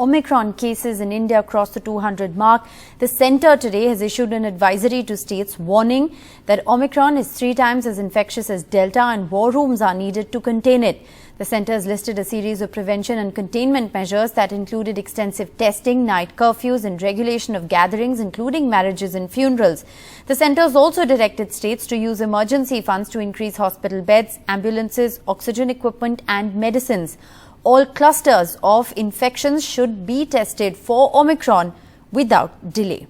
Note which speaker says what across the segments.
Speaker 1: Omicron cases in India crossed the 200 mark. The centre today has issued an advisory to states warning that Omicron is 3 times as infectious as Delta and war rooms are needed to contain it. The centre has listed a series of prevention and containment measures that included extensive testing, night curfews and regulation of gatherings, including marriages and funerals. The centre has also directed states to use emergency funds to increase hospital beds, ambulances, oxygen equipment and medicines. All clusters of infections should be tested for Omicron without delay.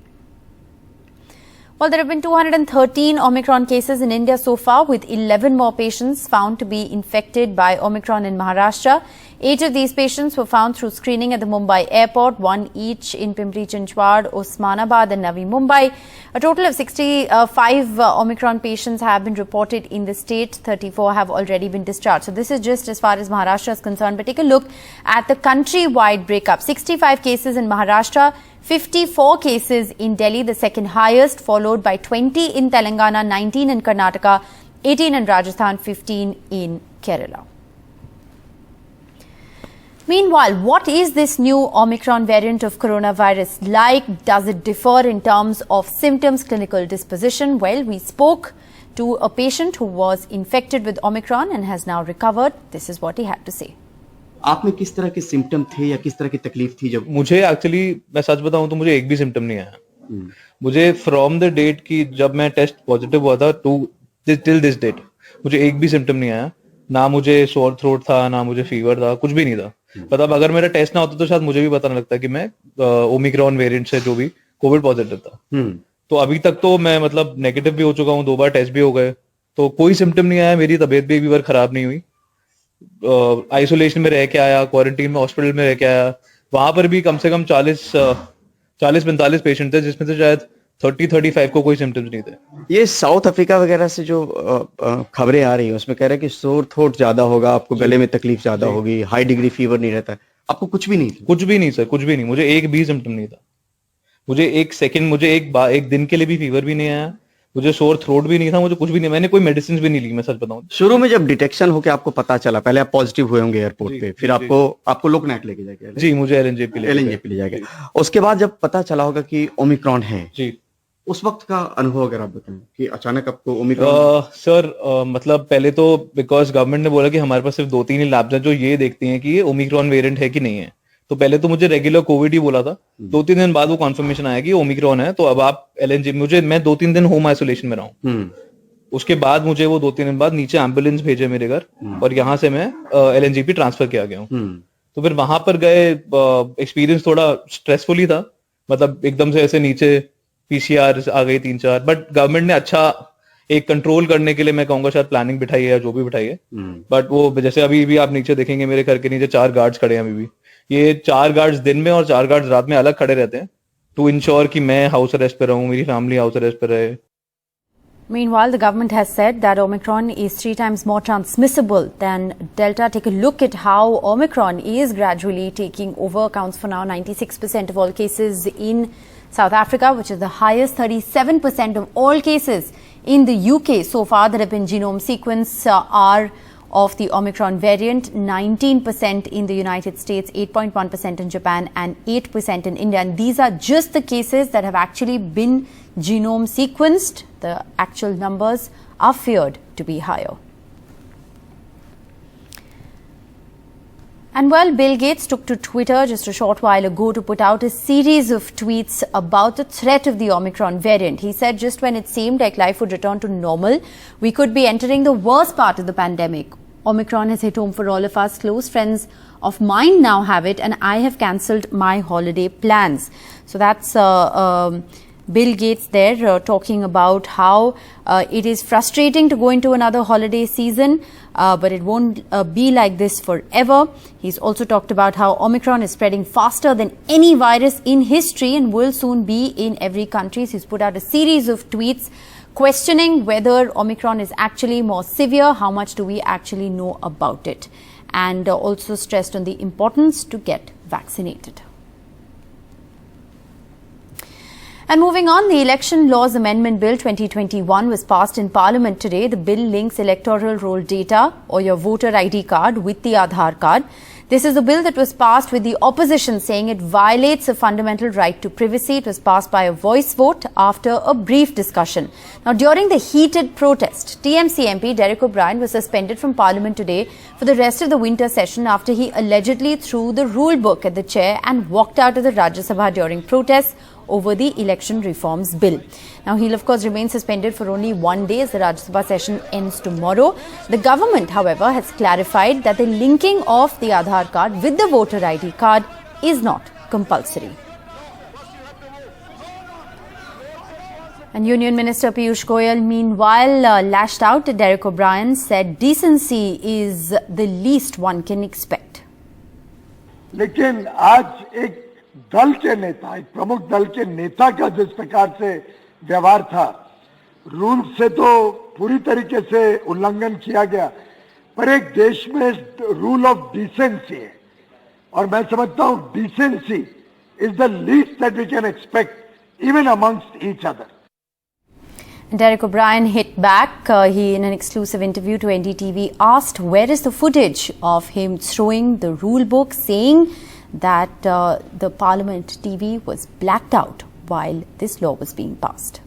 Speaker 1: Well, there have been 213 Omicron cases in India so far, with 11 more patients found to be infected by Omicron in Maharashtra. 8 of these patients were found through screening at the Mumbai airport, 1 each in Pimpri-Chinchwad, Osmanabad and Navi Mumbai. A total of 65 Omicron patients have been reported in the state. 34 have already been discharged. So this is just as far as Maharashtra is concerned. But take a look at the country-wide breakup. 65 cases in Maharashtra, 54 cases in Delhi, the second highest, followed by 20 in Telangana, 19 in Karnataka, 18 in Rajasthan, 15 in Kerala. Meanwhile, what is this new Omicron variant of coronavirus like? Does it differ in terms of symptoms, clinical disposition? Well, we spoke to a patient who was infected with Omicron and has now recovered. This is what he had to say.
Speaker 2: आप में किस तरह के symptom थे या किस तरह की तकलीफ थी? जब
Speaker 3: मुझे एक्चुअली मैं सच बताऊं तो मुझे एक भी सिम्टम नहीं आया। मुझे फ्रॉम द डेट की जब मैं टेस्ट पॉजिटिव हुआ था टू टिल दिस डेट मुझे एक भी सिम्टम नहीं आया। ना मुझे सोर थ्रोट था, ना मुझे फीवर था, कुछ भी नहीं था। मतलब अगर मेरा टेस्ट ना होता तो शायद मुझे भी पता नहीं लगता कि मैं ओमिक्रॉन वेरिएंट से जो भी कोविड पॉजिटिव था। तो अभी तक तो मैं मतलब नेगेटिव भी हो चुका हूँ, 2 बार टेस्ट भी हो गए, तो कोई सिम्टम नहीं आया। मेरी तबीयत भी एक बार खराब नहीं हुई। आइसोलेशन में रह के आया, क्वारंटीन में हॉस्पिटल में रह के आया। वहां पर भी कम से कम 40-45 पेशेंट थे, जिसमें से शायद 30-35 को कोई सिम्टम्स नहीं थे।
Speaker 2: ये साउथ अफ्रीका वगैरह से जो खबरें आ रही हैं उसमें कह रहे हैं कि सोर थ्रोट ज्यादा होगा, आपको गले में तकलीफ ज्यादा होगी, हाई डिग्री फीवर नहीं रहता। आपको कुछ भी नहीं था?
Speaker 3: कुछ भी नहीं सर, कुछ भी नहीं। मुझे एक भी सिम्टम नहीं था। मुझे एक दिन के लिए भी फीवर भी नहीं आया, मुझे सोर थ्रोट भी नहीं था, मुझे कुछ भी नहीं। मैंने कोई मेडिसिन भी नहीं ली, मैं सच बताऊं।
Speaker 2: शुरू में जब डिटेक्शन हो के आपको पता चला, पहले आप पॉजिटिव हुए होंगे एयरपोर्ट पे, फिर आपको लोकनायक लेके जाएगा?
Speaker 3: जी, मुझे एलएनजेब पे
Speaker 2: ले जाएगा। उसके बाद जब पता चला होगा कि ओमिक्रॉन है
Speaker 3: जी,
Speaker 2: उस वक्त का अनुभव अगर आप बताएं कि अचानक आपको ओमिक्रॉन।
Speaker 3: सर मतलब पहले तो बिकॉज गवर्नमेंट ने बोला कि हमारे पास सिर्फ 2-3 ही लैब्स हैं जो ये देखती हैं कि ये ओमिक्रॉन वेरिएंट है कि नहीं है, तो पहले तो मुझे रेगुलर कोविड ही बोला था। 2-3 दिन बाद वो कॉन्फर्मेशन आया कि ओमिक्रॉन है, तो अब आप एलएनजी मैं 2-3 दिन होम आइसोलेशन में रहा हूँ। उसके बाद मुझे वो 2-3 दिन बाद नीचे एम्बुलेंस भेजे मेरे घर, और यहाँ से मैं एलएनजीपी ट्रांसफर किया गया हूँ। तो फिर वहां पर गए, एक्सपीरियंस थोड़ा स्ट्रेसफुल ही था। मतलब एकदम से ऐसे नीचे पीसीआर आ गई 3-4, बट गवर्नमेंट ने अच्छा एक कंट्रोल करने के लिए मैं कहूंगा शायद प्लानिंग बिठाई है या जो भी बिठाई है। बट वो जैसे अभी भी आप नीचे देखेंगे, मेरे घर के नीचे 4 गार्ड्स खड़े हैं अभी भी। ये 4 गार्ड्स दिन में और 4 गार्ड्स रात में अलग खड़े रहते हैं टू इंश्योर कि मैं हाउस अरेस्ट पे रहूं, मेरी फैमिली हाउस अरेस्ट पे रहे।
Speaker 1: Meanwhile, the government has said that Omicron is 3 times more transmissible than Delta. Take a look at how Omicron is gradually taking over. Accounts for now 96% of all cases in South Africa, which is the highest. 37% of all cases in the UK so far that have been genome sequence are of the Omicron variant. 19% in the United States, 8.1% in Japan and 8% in India. And these are just the cases that have actually been genome sequenced. The actual numbers are feared to be higher. And well, Bill Gates took to Twitter just a short while ago to put out a series of tweets about the threat of the Omicron variant. He said just when it seemed like life would return to normal, we could be entering the worst part of the pandemic. Omicron has hit home for all of us. Close friends of mine now have it, and I have cancelled my holiday plans. So that's Bill Gates there talking about how it is frustrating to go into another holiday season, but it won't be like this forever. He's also talked about how Omicron is spreading faster than any virus in history and will soon be in every country. So he's put out a series of tweets questioning whether Omicron is actually more severe, how much do we actually know about it, and also stressed on the importance to get vaccinated. And moving on, the Election Laws Amendment Bill 2021 was passed in Parliament today. The bill links electoral roll data or your voter ID card with the Aadhaar card. This is a bill that was passed with the opposition saying it violates a fundamental right to privacy. It was passed by a voice vote after a brief discussion. Now, during the heated protest, TMC MP Derek O'Brien was suspended from Parliament today for the rest of the winter session after he allegedly threw the rule book at the chair and walked out of the Rajya Sabha during protests over the election reforms bill. Now, he'll of course remain suspended for only 1 day as the Rajya Sabha session ends tomorrow. The government, however, has clarified that the linking of the Aadhaar card with the voter ID card is not compulsory. And Union Minister Piyush Goyal, meanwhile, lashed out at Derek O'Brien, said decency is the least one can expect.
Speaker 4: लेकिन आज एक दल के नेता, एक प्रमुख दल के नेता का जिस प्रकार से व्यवहार था, रूल से तो पूरी तरीके से उल्लंघन किया गया, पर एक देश में रूल ऑफ डिसेंसी है और मैं समझता हूं decency is the least that we can expect even amongst each other.
Speaker 1: Derek O'Brien hit back. He, in an exclusive interview to NDTV, asked where is the footage of him throwing the rule book, saying that the Parliament TV was blacked out while this law was being passed.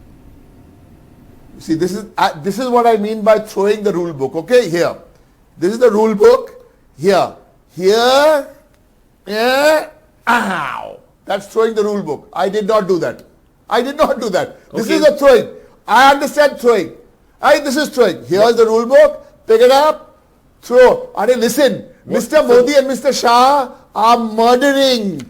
Speaker 5: See, this is what I mean by throwing the rule book. Okay, here. This is the rule book. Here. Ow. That's throwing the rule book. I did not do that. This is the throwing. I understand throwing. This is throwing. Here's the rule book. Pick it up. Throw. Listen. Mr. Modi and Mr. Shah are murdering.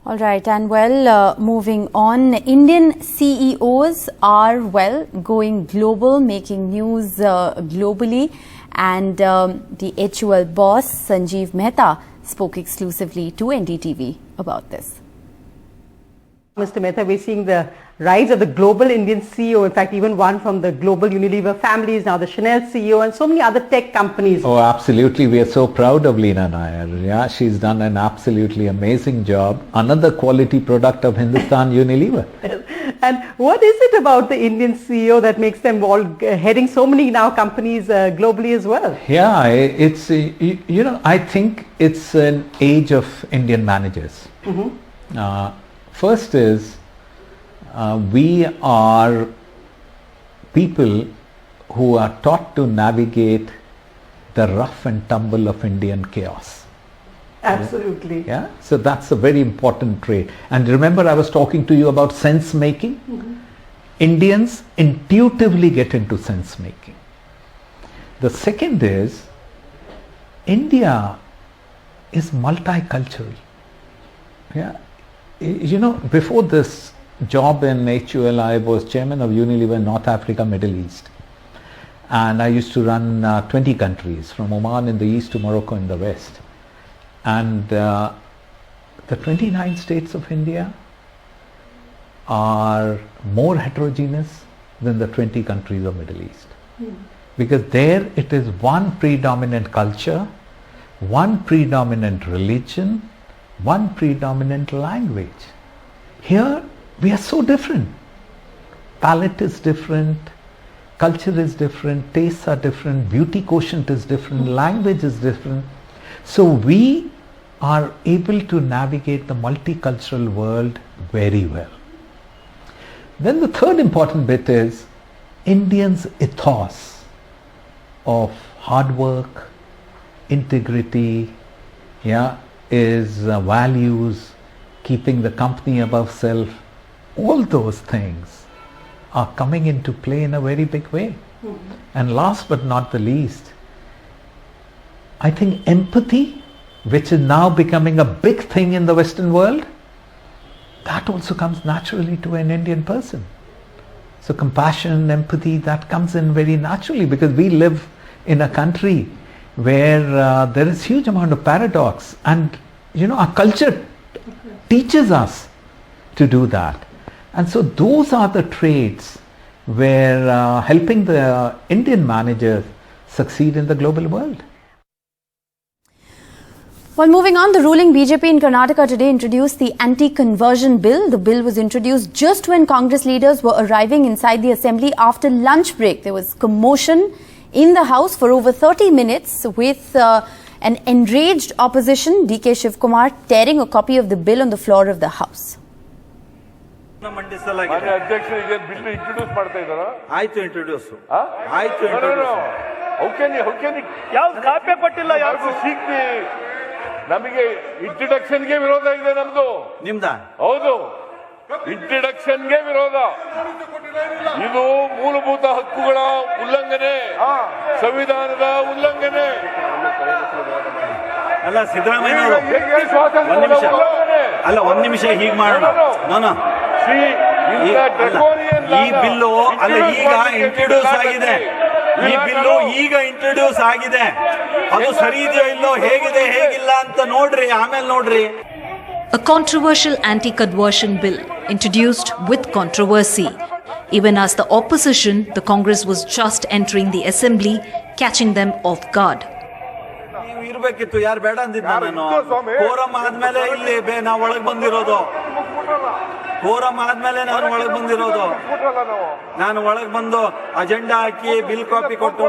Speaker 1: All right, and well, moving on, Indian CEOs are, well, going global, making news globally, and the HUL boss, Anjeev Mehta, spoke exclusively to NDTV about this.
Speaker 6: Mr. Mehta, we're seeing the rise of the global Indian CEO. In fact, even one from the global Unilever family is now the Chanel CEO, and so many other tech companies.
Speaker 7: Oh, absolutely. We are so proud of Leena Nair. Yeah, she's done an absolutely amazing job. Another quality product of Hindustan Unilever.
Speaker 6: And what is it about the Indian CEO that makes them all heading so many now companies globally as well?
Speaker 7: Yeah, it's, I think it's an age of Indian managers. Mm-hmm. First is, we are people who are taught to navigate the rough and tumble of Indian chaos.
Speaker 6: Absolutely.
Speaker 7: Yeah, so that's a very important trait. And remember, I was talking to you about sense making. Mm-hmm. Indians intuitively get into sense making. The second is, India is multicultural. Yeah. Before this job in HUL, I was chairman of Unilever North Africa, Middle East. And I used to run 20 countries, from Oman in the east to Morocco in the west. And the 29 states of India are more heterogeneous than the 20 countries of Middle East. Because there it is one predominant culture, one predominant religion, one predominant language. Here we are so different. Palate is different, culture is different, tastes are different, beauty quotient is different, language is different. So we are able to navigate the multicultural world very well. Then the third important bit is Indians' ethos of hard work, integrity, is values, keeping the company above self. All those things are coming into play in a very big way. Mm-hmm. And last but not the least, I think empathy, which is now becoming a big thing in the Western world, that also comes naturally to an Indian person. So compassion, empathy, that comes in very naturally, because we live in a country where there is huge amount of paradox, and our culture teaches us to do that. And so those are the traits where helping the Indian managers succeed in the global world.
Speaker 1: Well, moving on, the ruling BJP in Karnataka today introduced the anti-conversion bill. The bill was introduced just when Congress leaders were arriving inside the assembly after lunch break. There was commotion in the House for over 30 minutes with an enraged opposition, DK Shiv Kumar, tearing a copy of the bill on the floor of the House.
Speaker 8: ಮಾನ್ಯ ಅಧ್ಯಕ್ಷರಿಗೆ bill introduce ಮಾಡ್ತಾ ಇದ್ದಾರಾ?
Speaker 9: ಆಯ್ತು introduce
Speaker 8: ಯಾವ್ದು copy ಕೊಟ್ಟಿಲ್ಲ, ಯಾವ್ದು ಸಿಕ್ತಿ. ನಮಗೆ ಇಂಟ್ರಡಕ್ಷನ್ಗೆ ವಿರೋಧ ಇದೆ ನಮ್ದು.
Speaker 9: ನಿಮ್ದ?
Speaker 8: ಹೌದು, ಇಂಟ್ರಡಕ್ಷನ್ಗೆ ವಿರೋಧ. ಇದು ಮೂಲಭೂತ ಹಕ್ಕುಗಳ ಉಲ್ಲಂಘನೆ, ಸಂವಿಧಾನದ ಉಲ್ಲಂಘನೆ.
Speaker 9: ಅಲ್ಲ ಸಿದ್ದರಾಮಯ್ಯ ಅಲ್ಲ ಒಂದ್ ನಿಮಿಷ ಹೀಗೆ ಮಾಡೋಣ. ಈ ಬಿಲ್ಲು ಅಲ್ಲ ಈಗ ಇಂಟ್ರೊಡ್ಯೂಸ್ ಆಗಿದೆ. ಈ ಬಿಲ್ಲು ಈಗ ಇಂಟ್ರೊಡ್ಯೂಸ್ ಆಗಿದೆ. ಅದು ಸರಿ ಇದೆಯೋ ಇಲ್ಲೋ, ಹೇಗಿದೆ ಹೇಗಿಲ್ಲ ಅಂತ ನೋಡ್ರಿ, ಆಮೇಲೆ ನೋಡ್ರಿ.
Speaker 10: A controversial anti-conversion bill introduced with controversy. Even as the opposition, the Congress was just entering the assembly, catching them off guard.
Speaker 9: ಇರ್ಬೇಕಿತ್ತು, ಯಾರು ಬೇಡ ಅಂದಿದ್ದ ನಾನು. ಕೋರಂ ಆದ್ಮೇಲೆ ಇಲ್ಲಿ ನಾವು ಒಳಗೆ ಬಂದಿರೋದು. ಕೋರಂ ಆದ್ಮೇಲೆ ನಾನು ಒಳಗೆ ಬಂದಿರೋದು. ನಾನು ಒಳಗೆ ಬಂದು ಅಜೆಂಡಾ ಹಾಕಿ ಬಿಲ್ ಕಾಪಿ ಕೊಟ್ಟು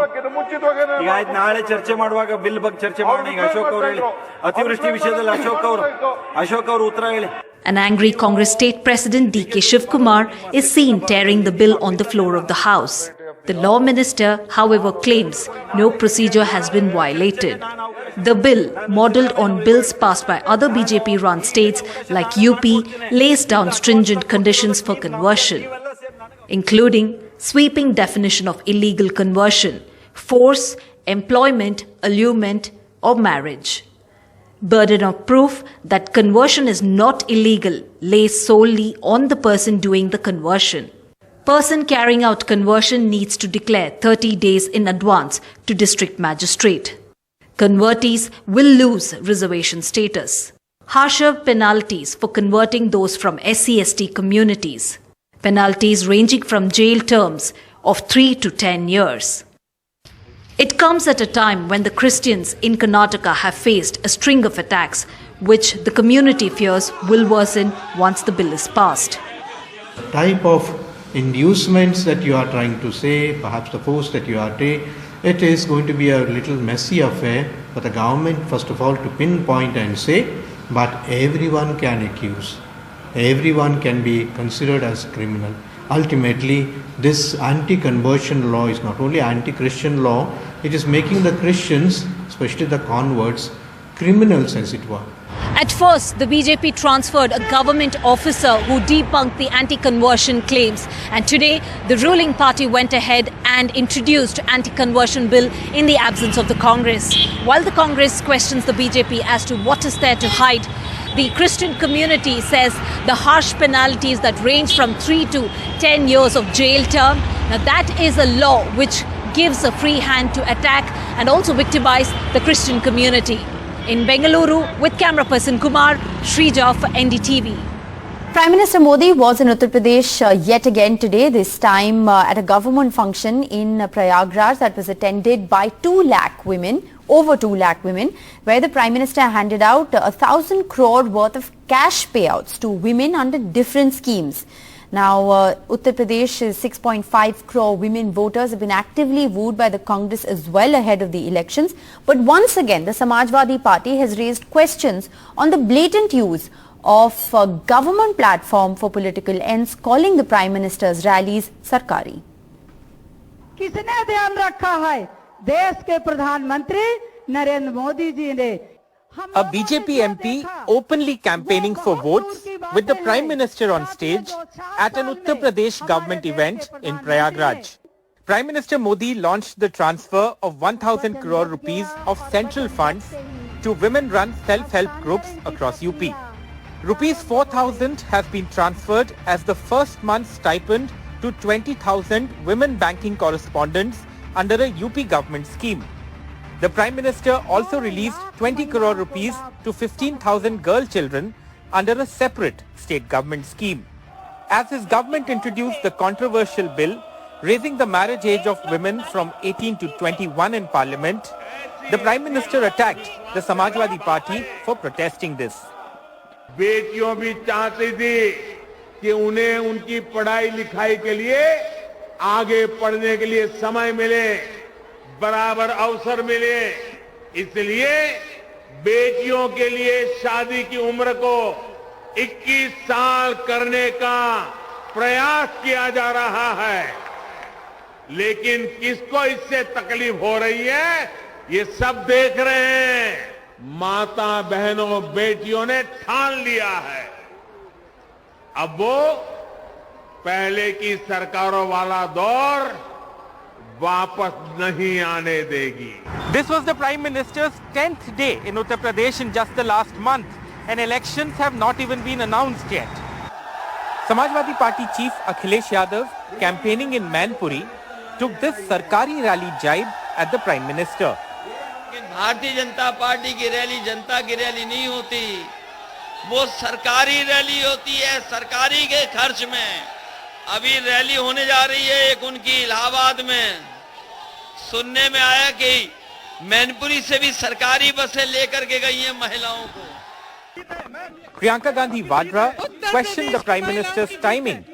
Speaker 9: ಈಗ ಆಯ್ತು, ನಾಳೆ ಚರ್ಚೆ ಮಾಡುವಾಗ ಬಿಲ್ ಬಗ್ಗೆ ಚರ್ಚೆ ಮಾಡೋಣ. ಈಗ ಅಶೋಕ್ ಅವರು ಹೇಳಿ, ಅತಿವೃಷ್ಟಿ ವಿಷಯದಲ್ಲಿ ಅಶೋಕ್ ಅವರು ಉತ್ತರ ಹೇಳಿ.
Speaker 10: An angry Congress state president DK Shiv Kumar is seen tearing the bill on the floor of the House. The law minister, however, claims no procedure has been violated. The bill, modelled on bills passed by other BJP-run states like UP, lays down stringent conditions for conversion, including sweeping definition of illegal conversion, force, employment, allurement, or marriage. Burden of proof that conversion is not illegal lays solely on the person doing the conversion. Person carrying out conversion needs to declare 30 days in advance to district magistrate. Convertees will lose reservation status. Harsher penalties for converting those from SC/ST communities. Penalties ranging from jail terms of 3 to 10 years. It comes at a time when the Christians in Karnataka have faced a string of attacks, which the community fears will worsen once the bill is passed.
Speaker 11: The type of inducements that you are trying to say, perhaps the force that you are taking, it is going to be a little messy affair for the government, first of all, to pinpoint and say, but everyone can accuse. Everyone can be considered as criminal. Ultimately, this anti-conversion law is not only anti-Christian law, it is making the Christians, especially the converts, criminals as it were.
Speaker 10: At first, the BJP transferred a government officer who debunked the anti-conversion claims. And today, the ruling party went ahead and introduced anti-conversion bill in the absence of the Congress. While the Congress questions the BJP as to what is there to hide, the Christian community says the harsh penalties that range from 3 to 10 years of jail term, now that is a law which gives a free hand to attack and also victimize the Christian community. In Bengaluru, with camera person Kumar, Shrija for NDTV.
Speaker 1: Prime Minister Modi was in Uttar Pradesh yet again today, this time at a government function in Prayagraj that was attended by 2 lakh women, over 2 lakh women, where the Prime Minister handed out 1,000 crore worth of cash payouts to women under different schemes. Now, Uttar Pradesh's 6.5 crore women voters have been actively wooed by the Congress as well ahead of the elections. But once again, the Samajwadi Party has raised questions on the blatant use of a government platform for political ends, calling the Prime Minister's rallies sarkari.
Speaker 6: किसने ध्यान रखा है? देश के प्रधानमंत्री नरेंद्र मोदी जी ने.
Speaker 12: A BJP MP openly campaigning for votes with the Prime Minister on stage at an Uttar Pradesh government event in Prayagraj. Prime Minister Modi launched the transfer of 1,000 crore rupees of central funds to women-run self-help groups across UP. Rupees 4,000 have been transferred as the first month's stipend to 20,000 women banking correspondents under a UP government scheme. The Prime Minister also released 20 crore rupees to 15,000 girl children under a separate state government scheme. As his government introduced the controversial bill raising the marriage age of women from 18 to 21 in Parliament, the Prime Minister attacked the Samajwadi Party for protesting this.
Speaker 8: बेटियों भी चाहती थी कि उन्हें उनकी पढ़ाई लिखाई के लिए आगे पढ़ने के लिए समय मिले, बराबर अवसर मिले, इसलिए बेटियों के लिए शादी की उम्र को 21 साल करने का प्रयास किया जा रहा है। लेकिन किसको इससे तकलीफ हो रही है, ये सब देख रहे हैं। माता बहनों बेटियों ने ठान लिया है, अब वो पहले की सरकारों वाला दौर वापस नहीं आने देगी।
Speaker 12: This was the Prime Minister's 10th day in Uttar Pradesh in just the last month, and elections have not even been announced yet. Samajwadi Party Chief Akhilesh Yadav, campaigning in Mainpuri, took this Sarkari rally jibe at the Prime Minister.
Speaker 13: Bharatiya Janata party की rally जनता की rally नहीं होती, वो सरकारी rally होती है, सरकारी के खर्च में। अभी रैली होने जा रही है एक उनकी इलाहाबाद में, सुनने में आया कि मैनपुरी से भी सरकारी बसें लेकर के गई हैं महिलाओं को।
Speaker 12: Priyanka Gandhi Vadra questioned the Prime Minister's timing,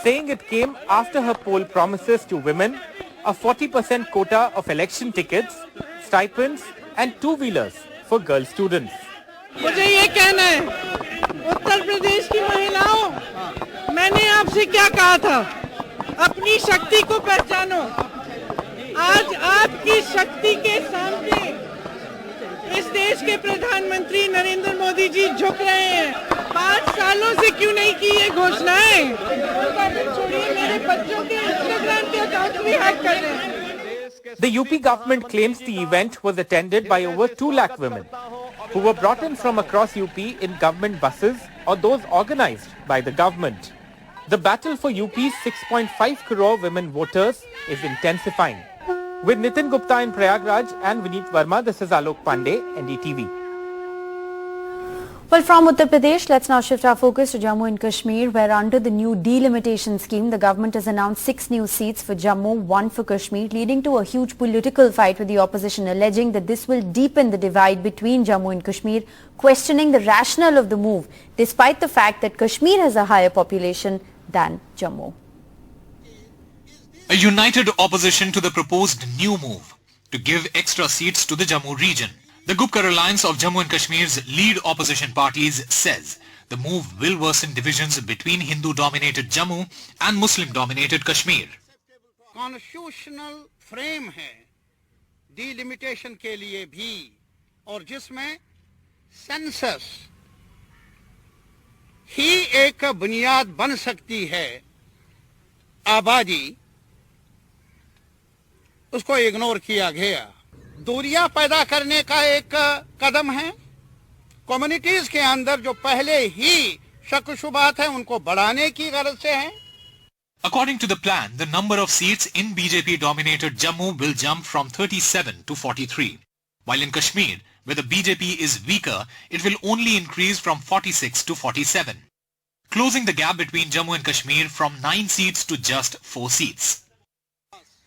Speaker 12: saying it came after her poll promises to women a 40% quota of election tickets, stipends and two-wheelers for girl students.
Speaker 14: मुझे ये कहना है, उत्तर प्रदेश की महिलाओं, मैंने आपसे क्या कहा था, अपनी शक्ति को पहचानो। आज आपकी शक्ति के सामने इस देश के प्रधानमंत्री नरेंद्र मोदी जी झुक रहे हैं। 5 सालों से क्यों नहीं की ये घोषणाएं? छोड़िए, मेरे बच्चों के इंस्टाग्राम के अकाउंट भी हैक कर रहे हैं।
Speaker 12: The UP government claims the event was attended by over 2 lakh women who were brought in from across UP in government buses or those organized by the government. The battle for UP's 6.5 crore women voters is intensifying. With Nitin Gupta in Prayagraj and Vineet Verma, this is Alok Pandey, NDTV.
Speaker 1: Well, from Uttar Pradesh, let's now shift our focus to Jammu and Kashmir, where under the new delimitation scheme, the government has announced 6 new seats for Jammu, 1 for Kashmir, leading to a huge political fight with the opposition alleging that this will deepen the divide between Jammu and Kashmir, questioning the rationale of the move, despite the fact that Kashmir has a higher population than Jammu.
Speaker 15: A united opposition to the proposed new move to give extra seats to the Jammu region. The Gupkar Alliance of Jammu and Kashmir's lead opposition parties says the move will worsen divisions between Hindu-dominated Jammu and Muslim-dominated Kashmir.
Speaker 16: Constitutional frame है delimitation के लिए भी, और जिसमें census ही एक बुनियाद बन सकती है, आबादी उसको इग्नोर किया गया। दूरियां पैदा करने का एक कदम है। कम्युनिटीज के अंदर जो पहले ही शक शुबात है उनको बढ़ाने की गरज से है।
Speaker 15: According to the plan, the number of seats in BJP-dominated Jammu will jump from 37 to 43, while in Kashmir, where the BJP is weaker, it will only increase from 46 to 47, closing the gap between Jammu and Kashmir from 9 seats to just 4 seats.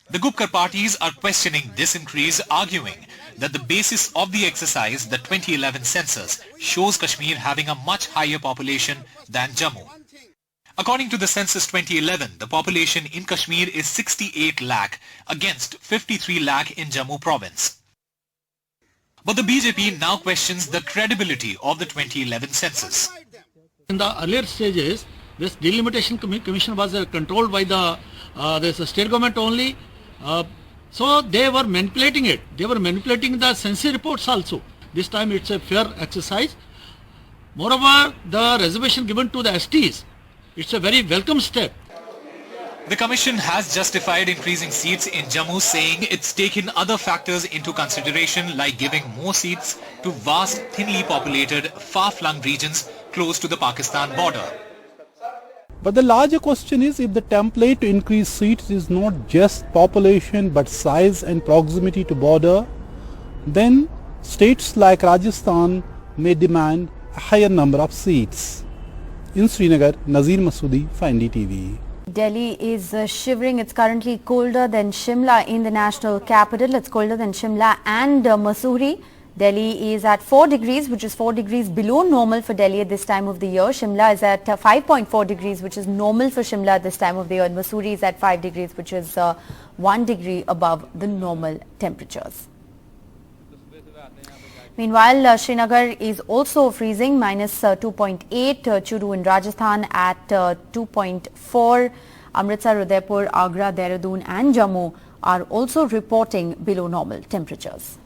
Speaker 15: The Gupkar parties are questioning this increase, arguing that the basis of the exercise, the 2011 census, shows Kashmir having a much higher population than Jammu. According to the census 2011, the population in Kashmir is 68 lakh against 53 lakh in Jammu province. But the BJP now questions the credibility of the 2011 census.
Speaker 17: In the earlier stages, this delimitation commission was controlled by the state government only. So they were manipulating it. They were manipulating the census reports also. This time it's a fair exercise. Moreover, the reservation given to the STs, it's a very welcome step.
Speaker 15: The commission has justified increasing seats in Jammu, saying it's taken other factors into consideration, like giving more seats to vast, thinly populated, far-flung regions close to the Pakistan border.
Speaker 18: But the larger question is, if the template to increase seats is not just population but size and proximity to border, then states like Rajasthan may demand a higher number of seats. In Srinagar, Nazir Masoodi for NDTV.
Speaker 1: Delhi is shivering. It's currently colder than Shimla in the national capital. It's colder than Shimla and Mussoorie. Delhi is at 4 degrees, which is 4 degrees below normal for Delhi at this time of the year. Shimla is at 5.4 degrees, which is normal for Shimla at this time of the year. And Mussoorie is at 5 degrees, which is 1 degree above the normal temperatures. Meanwhile, Srinagar is also freezing, minus 2.8. Churu in Rajasthan at 2.4. Amritsar, Udaipur, Agra, Dehradun and Jammu are also reporting below normal temperatures.